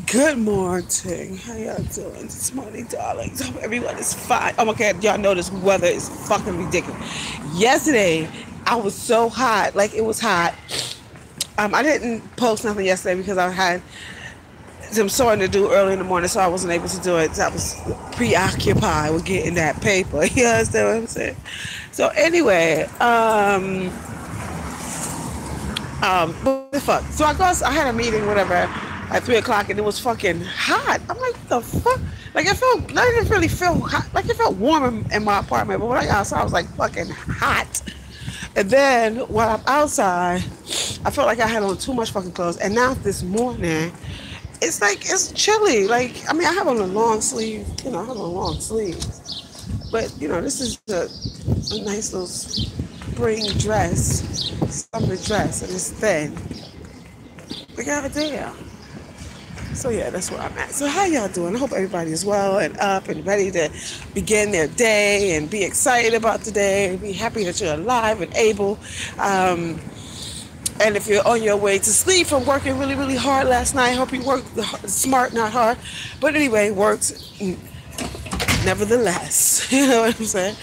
Good morning. How y'all doing this morning, darlings? Hope everyone is fine. Oh my god, y'all know this weather is fucking ridiculous. Yesterday, I was so hot, like it was hot. I didn't post nothing yesterday because I had some sorting to do early in the morning, so I wasn't able to do it. So I was preoccupied with getting that paper. You understand what I'm saying? So anyway, what the fuck? So I had a meeting, whatever, at 3 o'clock, and it was fucking hot. I'm like, what the fuck? Like, I didn't really feel hot. Like, it felt warm in my apartment, but when I got outside, I was like fucking hot. And then when I'm outside, I felt like I had on too much fucking clothes. And now this morning, it's like, it's chilly. Like, I mean, I have on a long sleeve, I have on long sleeves. But, this is a nice little spring dress, summer dress, and it's thin. But goddamn. So yeah, that's where I'm at. So how y'all doing? I hope everybody is well and up and ready to begin their day and be excited about the day and be happy that you're alive and able. And if you're on your way to sleep from working really, really hard last night, I hope you worked smart, not hard. But anyway, worked nevertheless. You know what I'm saying?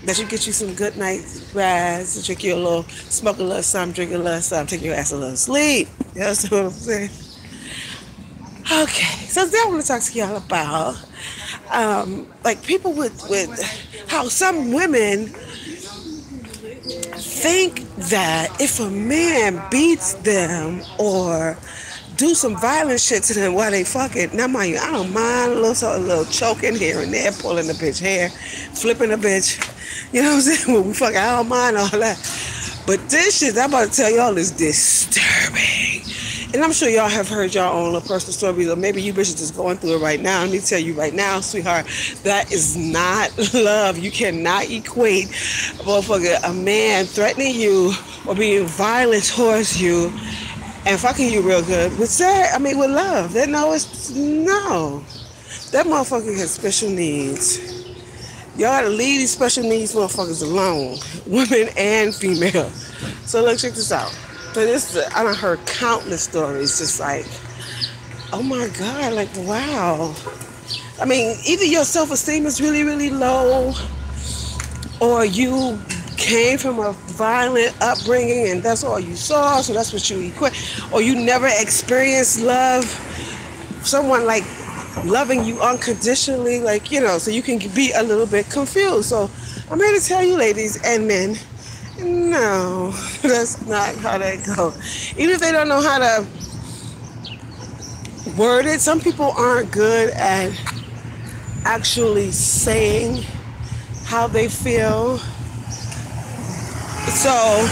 That you get you some good night rest, drink you a little, smoke a little something, drink a little something, take your ass a little sleep. You know what I'm saying? Okay, so today I want to talk to y'all about like people with how some women think that if a man beats them or do some violent shit to them while they fucking, now mind you, I don't mind a little choking here and there, pulling the bitch hair, flipping the bitch, you know what I'm saying? When we fucking, I don't mind all that. But this shit I'm about to tell y'all is disturbing. And I'm sure y'all have heard y'all own little personal stories, or maybe you bitches just going through it right now. Let me tell you right now, sweetheart, that is not love. You cannot equate a man threatening you or being violent towards you and fucking you real good with that. I mean, with love. No. That motherfucker has special needs. Y'all gotta leave these special needs motherfuckers alone, women and female. So look, check this out. So I done heard countless stories, just like, oh my God, like, wow. I mean, either your self-esteem is really, really low, or you came from a violent upbringing and that's all you saw, so that's what you equate, or you never experienced love, someone like loving you unconditionally, like, so you can be a little bit confused. So I'm here to tell you, ladies and men, no, that's not how that goes. Even if they don't know how to word it, some people aren't good at actually saying how they feel. So,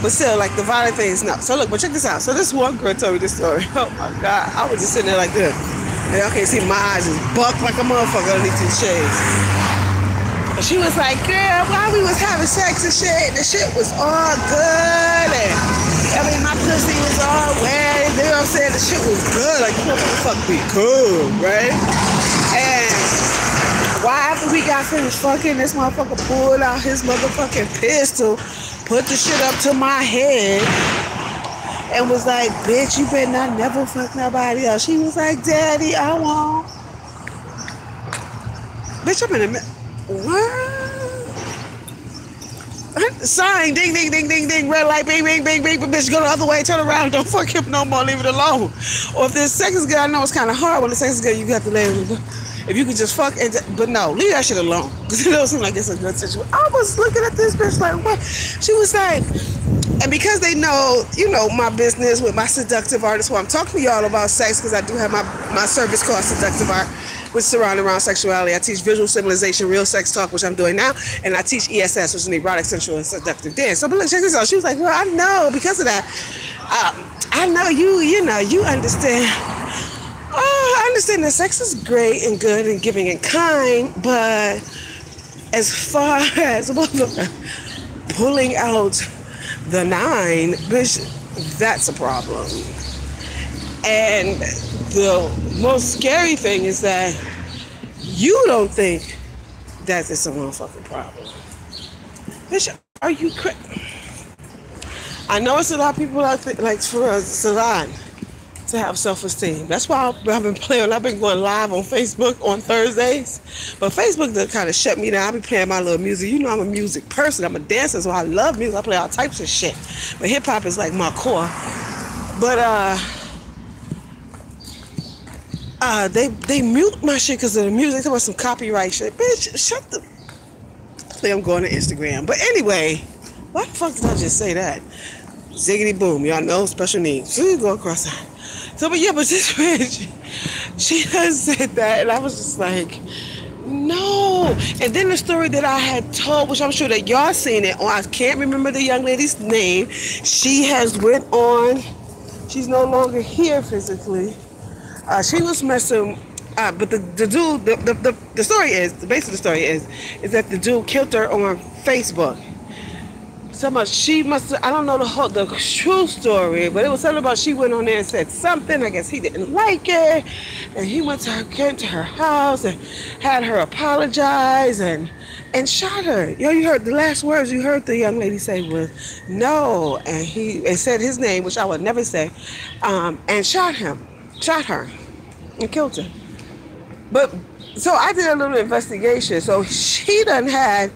but still, like the violent things, no. So look, but check this out. So this one girl told me this story. Oh my God, I was just sitting there like this. And y'all can't see my eyes just buck like a motherfucker underneath these shades. But she was like, girl, while we was having sex and shit, the shit was all good. And I mean, my pussy was all wet. You know what I'm saying? The shit was good. Like, you motherfucker be cool, right? And why after we got finished fucking, this motherfucker pulled out his motherfucking pistol, put the shit up to my head, and was like, bitch, you better not never fuck nobody else. She was like, daddy, I won't. Bitch, I'm in a... What? Sign, ding, ding, ding, ding, ding, red light, bing, bing, bing, bing, but bitch, go the other way, turn around, don't fuck him no more, leave it alone. Or if there's sex is good, I know it's kind of hard when the sex is good, you got to let it go. If you could just fuck, but no, leave that shit alone. Because it don't seem like it's a good situation. I was looking at this bitch like, what? She was like, and because they know, my business with my seductive artist, who I'm talking to y'all about sex, because I do have my service called Seductive Art, which surrounding around sexuality. I teach visual symbolization, real sex talk, which I'm doing now, and I teach ESS, which is an erotic, sensual, and seductive dance. So, but look, check this out. She was like, well, I know because of that. I know you understand. Oh, I understand that sex is great and good and giving and kind, but as far as pulling out the 9, bitch, that's a problem. And the most scary thing is that you don't think that it's a motherfucking problem. Bitch, are you crazy? I know it's a lot of people out there, like for a salon to have self-esteem. That's why I've been playing. I've been going live on Facebook on Thursdays, but Facebook done kind of shut me down. I've been playing my little music. You know, I'm a music person. I'm a dancer, so I love music. I play all types of shit, but hip hop is like my core. But they mute my shit because of the music. There was some copyright shit. Bitch, shut the. I think I'm going to Instagram. But anyway, why the fuck did I just say that? Ziggity boom, y'all know special needs. She go across that. So, but yeah, but this bitch, she has said that, and I was just like, no. And then the story that I had told, which I'm sure that y'all seen it on, I can't remember the young lady's name. She has went on. She's no longer here physically. She was messing. But the dude, the story is, the base of the story is that the dude killed her on Facebook. So much she must. I don't know the true story, but it was something about she went on there and said something. I guess he didn't like it, and he came to her house and had her apologize and shot her. Yo, you heard the last words you heard the young lady say was no, and said his name, which I would never say, and shot her, and killed her. But so I did a little investigation. So she had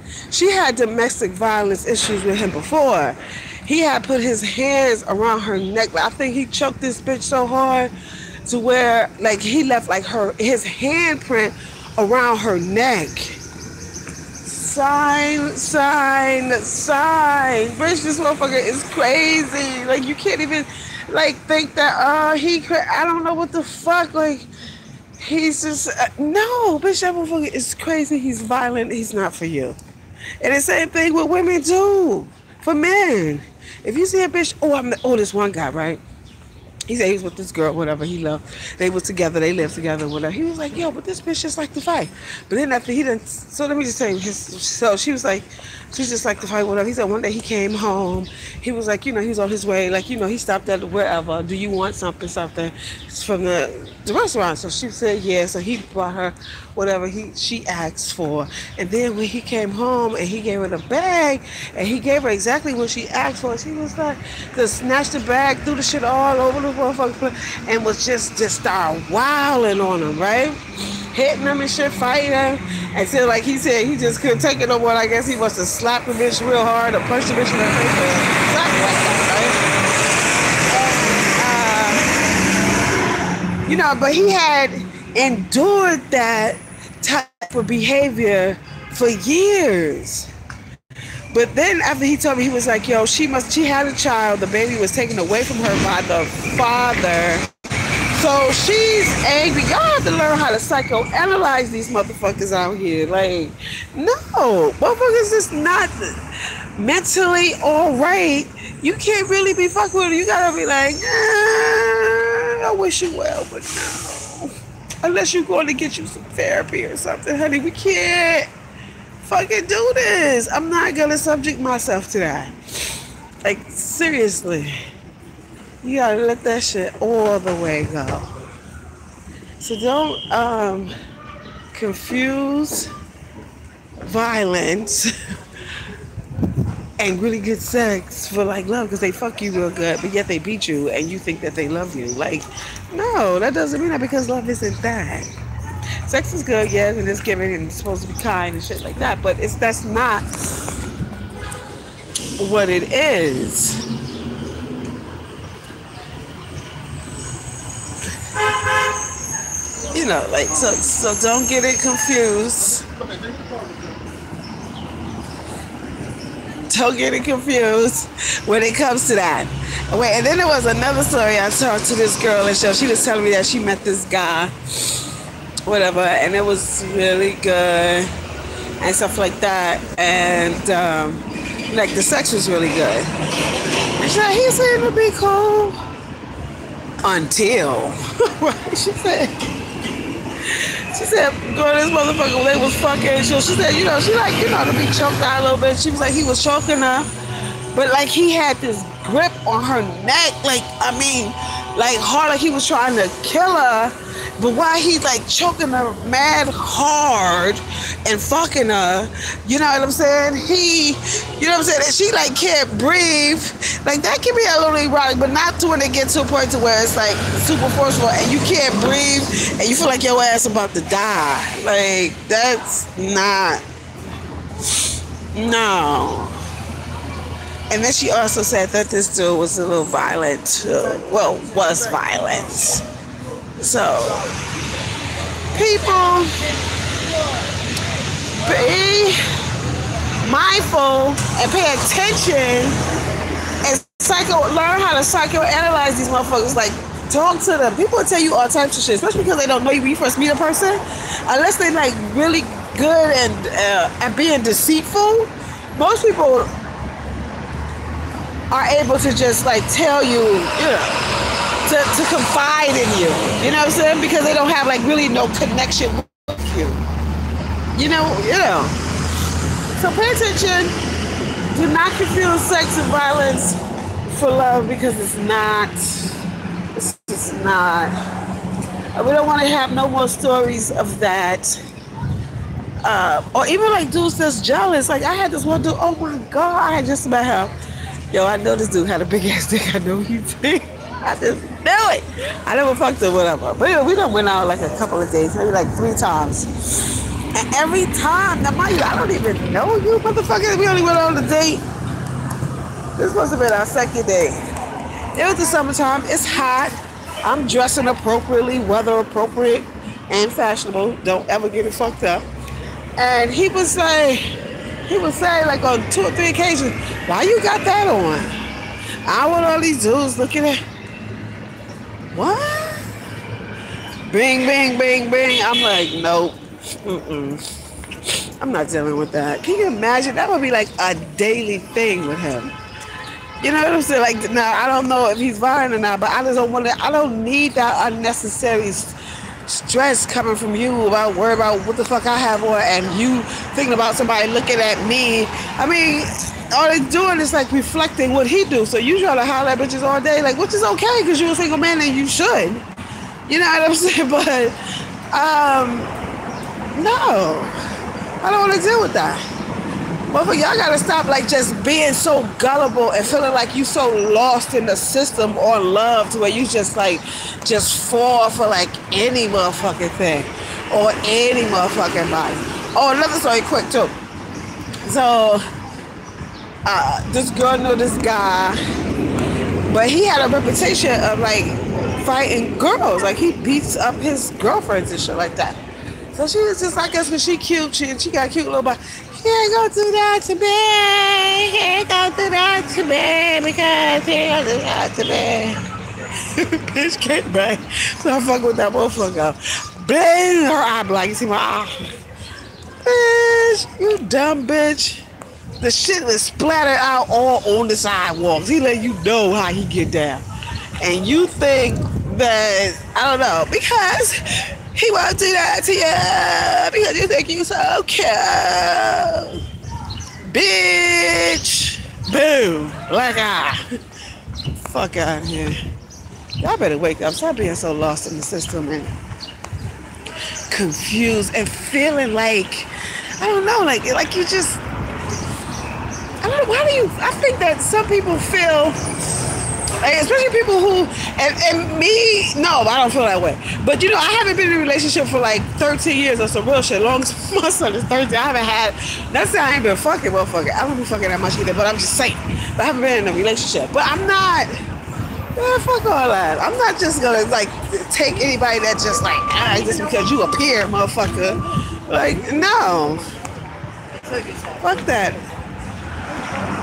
domestic violence issues with him before. He had put his hands around her neck. I think he choked this bitch so hard to where like he left like his handprint around her neck. Sign. Bitch, this motherfucker is crazy. Like you can't even like think that I don't know what the fuck, like he's just no, bitch, that motherfucker is crazy. He's violent. He's not for you. And the same thing with women too. For men, if you see a bitch, this one guy, right? He said he was with this girl, whatever, he loved. They was together, they lived together, whatever. He was like, yo, but this bitch just like to fight. But then after he didn't, so let me just tell you, so she was like, she's just like to fight, whatever. He said one day he came home, he was like, he was on his way, like, he stopped at wherever, do you want something from the restaurant? So she said, yeah, so he brought her whatever she asked for. And then when he came home and he gave her the bag, and he gave her exactly what she asked for, she was like, just snatched the bag, threw the shit all over the motherfucking place, and was just started wilding on him, right? Hitting him and shit, fighting him, until like he said he just couldn't take it no more. I guess he must have slapped the bitch real hard or punched the bitch in the face or something like that, right? But he had endured that type of behavior for years. But then after he told me, he was like, yo, she had a child, the baby was taken away from her by the father. So she's angry. Y'all have to learn how to psychoanalyze these motherfuckers out here. Like, no, motherfuckers is not mentally all right. You can't really be fucking with them. You gotta be like, I wish you well, but no. Unless you're going to get you some therapy or something, honey, we can't fucking do this. I'm not gonna subject myself to that. Like, seriously. You gotta let that shit all the way go. So don't confuse violence and really good sex for like love, because they fuck you real good, but yet they beat you and you think that they love you. Like, no, that doesn't mean that, because love isn't that. Sex is good, yes, and it's giving and it's supposed to be kind and shit like that, but that's not what it is. Like, so don't get it confused. Don't get it confused when it comes to that. Wait, and then there was another story. I talked to this girl and she was telling me that she met this guy, whatever, and it was really good and stuff like that. And like the sex was really good. And she said, he said it'll be cool until she said, girl, this motherfucker, they was fucking. She said, she like, to be choked out a little bit. She was like, he was choking her, but like he had this grip on her neck, like, I mean, like hard, like he was trying to kill her. But why he's like choking her mad hard and fucking her, you know what I'm saying? You know what I'm saying? And she like can't breathe. Like that can be a little erotic, but not to when it gets to a point to where it's like super forceful and you can't breathe and you feel like your ass about to die. Like that's not, no. And then she also said that this dude was a little violent too. Well, was violent. So, people, be mindful and pay attention and learn how to psychoanalyze these motherfuckers. Like, talk to them. People will tell you all types of shit, especially because they don't know you when you first meet a person. Unless they're like really good and at being deceitful, most people are able to just like tell you, you know, to confide in you. You know what I'm saying? Because they don't have like really no connection with you. You know. So pay attention. Do not confuse sex and violence for love because it's not. It's just not. We don't want to have no more stories of that. Or even like dudes that's jealous. Like I had this one dude, oh my God, I had just met him. Yo, I know this dude had a big ass dick. I know he did. I just knew it. I never fucked him, whatever. But anyway, we done went out like a couple of days, maybe like 3 times. And every time, now mind you, I don't even know you, motherfucker. We only went on a date. This must have been our second date. It was the summertime. It's hot. I'm dressing appropriately, weather appropriate, and fashionable. Don't ever get it fucked up. And he would say like on 2 or 3 occasions, why you got that on? I want all these dudes looking at, what? Bing, bing, bing, bing. I'm like, nope. I'm not dealing with that. Can you imagine? That would be like a daily thing with him. You know what I'm saying? Like, now, I don't know if he's violent or not, but I just don't want to, I don't need that unnecessary stress coming from you about worry about what the fuck I have on and you thinking about somebody looking at me. I mean, all they're doing is like reflecting what he do. So you try to holler at bitches all day, like, which is okay because you're a single man and you should. You know what I'm saying? But, no. I don't want to deal with that. Motherfucker, y'all gotta stop like just being so gullible and feeling like you so lost in the system or love to where you just like just fall for like any motherfucking thing or any motherfucking body. Oh, another story quick too. So this girl knew this guy, but he had a reputation of like fighting girls. Like he beats up his girlfriends and shit like that. So she was just like us when she cute, she got a cute little body. Can't go do that to me. Can't go do that to me because he can't do that to me. Bitch came back. So I fuck with that motherfucker. Bang her eye black. You see my eye? Bitch, you dumb bitch. The shit was splattered out all on the sidewalks. He let you know how he get down. And you think that, I don't know, because he won't do that to you because you think you so cute. Bitch. Boom. Black eye. Fuck out of here. Y'all better wake up. Stop being so lost in the system and confused and feeling like, I don't know, like you just, I don't know, I think that some people feel, like, especially people who, and me, no, I don't feel that way. But you know, I haven't been in a relationship for like 13 years or some real shit. Long as my son is 13, I haven't had, that's why I ain't been fucking, motherfucker. I don't be fucking that much either, but I'm just saying. But I haven't been in a relationship. But I'm not, man, fuck all that. I'm not just gonna like take anybody that just like, just because you appear, motherfucker. Like, no. Fuck that.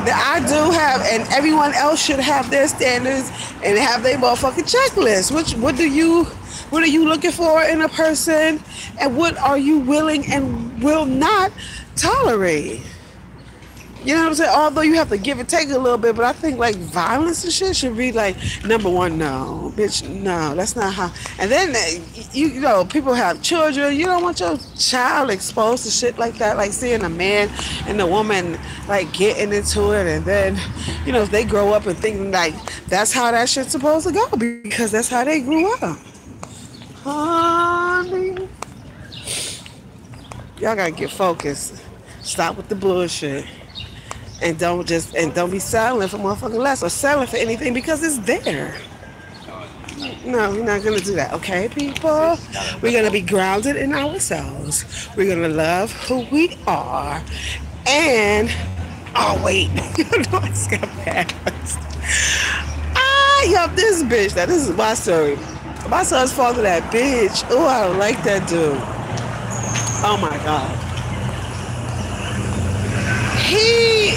I do have, and everyone else should have their standards and have their motherfucking checklist. What are you looking for in a person, and what are you willing and will not tolerate? You know what I'm saying? Although you have to give and take a little bit, but I think like violence and shit should be like number one. No, bitch, no, that's not how. And then you know, people have children. You don't want your child exposed to shit like that, like seeing a man and a woman like getting into it, and then you know, if they grow up and thinking like that's how that shit's supposed to go because that's how they grew up. responding. Y'all gotta get focused. Stop with the bullshit. And don't be selling for motherfucking less or selling for anything because it's there. No, we're not gonna do that, okay, people? We're gonna be grounded in ourselves. We're gonna love who we are. And oh wait, you know what's gonna pass. Yup, this bitch. Now this is my story. My son's father, that bitch. Oh, I don't like that dude. Oh my god. He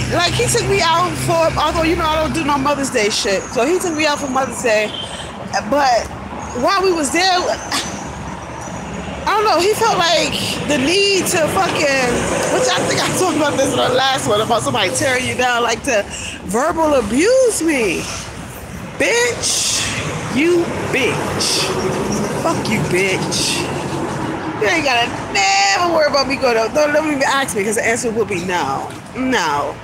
took me out for, although you know I don't do no Mother's Day shit. So he took me out for Mother's Day. But while we was there, I don't know, he felt like the need to fucking, which I think I talked about this in the last one, about somebody tearing you down, like to verbal abuse me. Bitch, you bitch. Fuck you, bitch. You ain't gotta never worry about me going up. Don't even ask me because the answer will be no. No.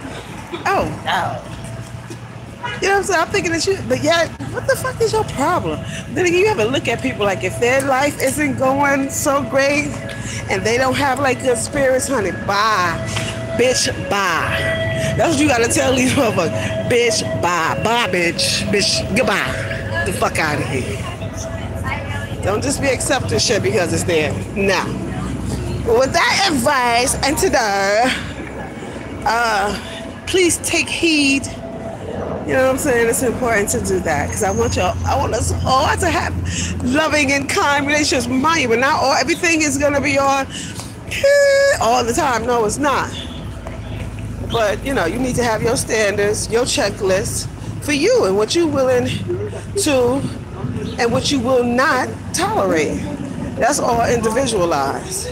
Oh, no. You know what I'm saying? I'm thinking that you, but yeah, what the fuck is your problem? Then again, you have to look at people like if their life isn't going so great and they don't have like good spirits, honey, bye. Bitch, bye. That's what you gotta tell these motherfuckers. Bitch, bye. Bye, bitch. Bitch, goodbye. Get the fuck out of here. Don't just be accepting shit because it's there. No. With that advice and today, please take heed. You know what I'm saying? It's important to do that because I want us all to have loving and kind relationships. Mind you, but not all, everything is gonna be on all the time. No, it's not. But you know, you need to have your standards, your checklist for you and what you're willing to and what you will not tolerate. That's all individualized.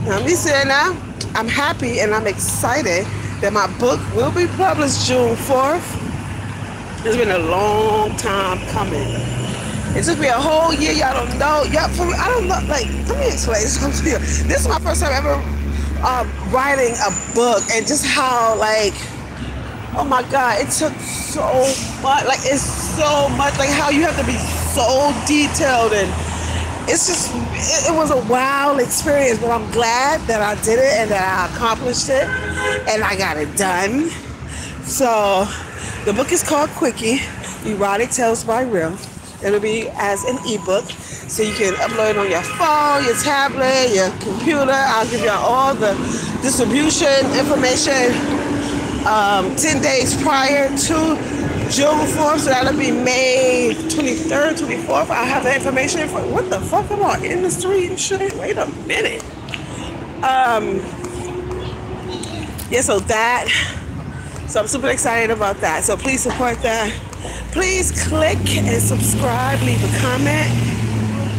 Now me saying that, I'm happy and I'm excited that my book will be published June 4th. It's been a long time coming. It took me a whole year, y'all don't know. I don't know, like, let me explain something to you. This is my first time ever writing a book and just how, like, oh my God, it took so much, like, it's so much, like how you have to be so detailed and it's just, it was a wild experience, but I'm glad that I did it and that I accomplished it and I got it done. So the book is called Quickie, Erotic Tales by Real. It'll be as an ebook, so you can upload it on your phone, your tablet, your computer. I'll give you all the distribution information 10 days prior to June 4th, so that'll be May 23rd, 24th. I'll have the information for what the fuck am I in the street and shit? Wait a minute. Yeah, so I'm super excited about that. So please support that. Please click and subscribe, leave a comment.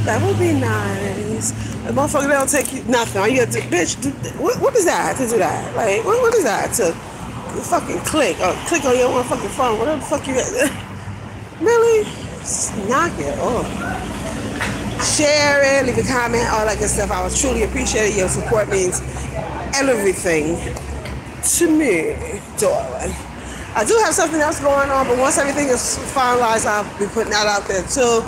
That would be nice. The motherfucker don't take you nothing. All you have to, bitch, what is that to do that? Like, what is that to fucking click? Or click on your one fucking phone, whatever the fuck you got. Really? Just knock it off. Share it, leave a comment, all that good stuff. I would truly appreciate it. Your support means everything to me, darling. I do have something else going on, but once everything is finalized, I'll be putting that out there too.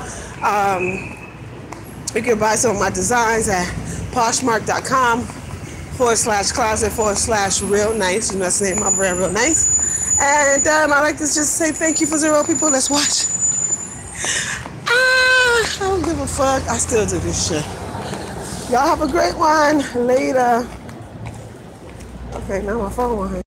You can buy some of my designs at poshmark.com/closet/real nice. You know, that's the name of my brand, Real Nice. And I'd like to just say thank you for 0 people that's watching. I don't give a fuck. I still do this shit. Y'all have a great one. Later. Okay, now my phone won't hang.